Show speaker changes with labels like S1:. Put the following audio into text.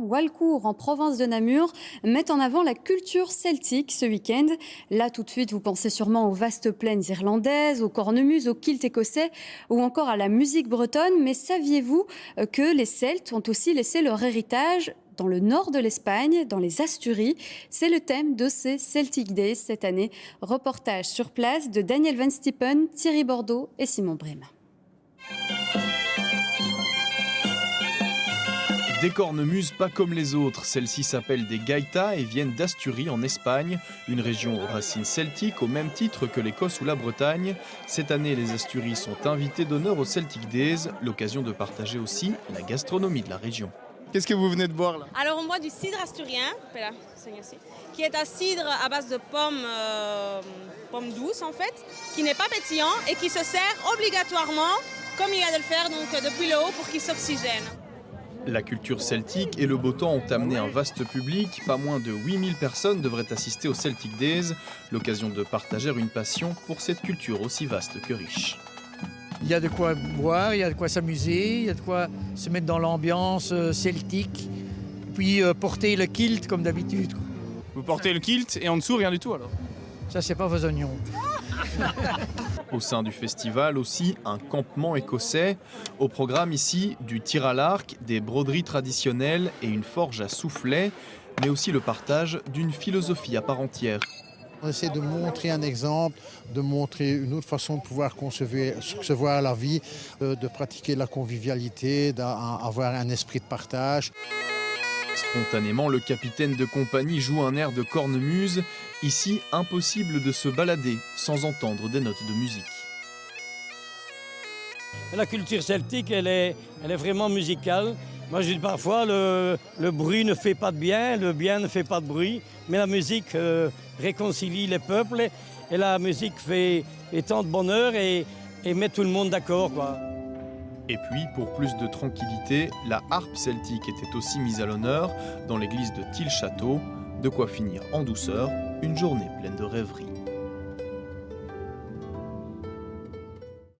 S1: Walcourt, en province de Namur, met en avant la culture celtique ce week-end. Là, tout de suite, vous pensez sûrement aux vastes plaines irlandaises, aux cornemuses, au kilt écossais ou encore à la musique bretonne. Mais saviez-vous que les Celtes ont aussi laissé leur héritage dans le nord de l'Espagne, dans les Asturies? C'est le thème de ces Celtic Days cette année. Reportage sur place de Daniel Van Stiepen, Thierry Bordeaux et Simon Brem.
S2: Des cornemuses pas comme les autres, celles-ci s'appellent des gaitas et viennent d'Asturie en Espagne, une région aux racines celtiques au même titre que l'Écosse ou la Bretagne. Cette année, les Asturies sont invitées d'honneur au Celtic Days, l'occasion de partager aussi la gastronomie de la région.
S3: Qu'est-ce que vous venez de boire là?
S4: Alors on boit du cidre asturien, qui est un cidre à base de pommes douces en fait, qui n'est pas pétillant et qui se sert obligatoirement, comme il y a de le faire donc depuis le haut pour qu'il s'oxygène.
S2: La culture celtique et le beau temps ont amené un vaste public. Pas moins de 8000 personnes devraient assister au Celtic Days, l'occasion de partager une passion pour cette culture aussi vaste que riche.
S5: Il y a de quoi boire, il y a de quoi s'amuser, il y a de quoi se mettre dans l'ambiance celtique, puis porter le kilt comme d'habitude.
S3: Vous portez le kilt et en dessous rien du tout alors?
S5: Ça, c'est pas vos oignons.
S2: Au sein du festival aussi, un campement écossais. Au programme ici, du tir à l'arc, des broderies traditionnelles et une forge à soufflet, mais aussi le partage d'une philosophie à part entière.
S6: On essaie de montrer un exemple, de montrer une autre façon de pouvoir concevoir la vie, de pratiquer la convivialité, d'avoir un esprit de partage.
S2: Spontanément, le capitaine de compagnie joue un air de cornemuse. Ici, impossible de se balader sans entendre des notes de musique.
S7: La culture celtique, elle est vraiment musicale. Moi, je dis parfois, le bruit ne fait pas de bien, le bien ne fait pas de bruit, mais la musique réconcilie les peuples et la musique fait tant de bonheur et met tout le monde d'accord, quoi.
S2: Et puis, pour plus de tranquillité, la harpe celtique était aussi mise à l'honneur dans l'église de Tilchâteau. De quoi finir en douceur une journée pleine de rêveries.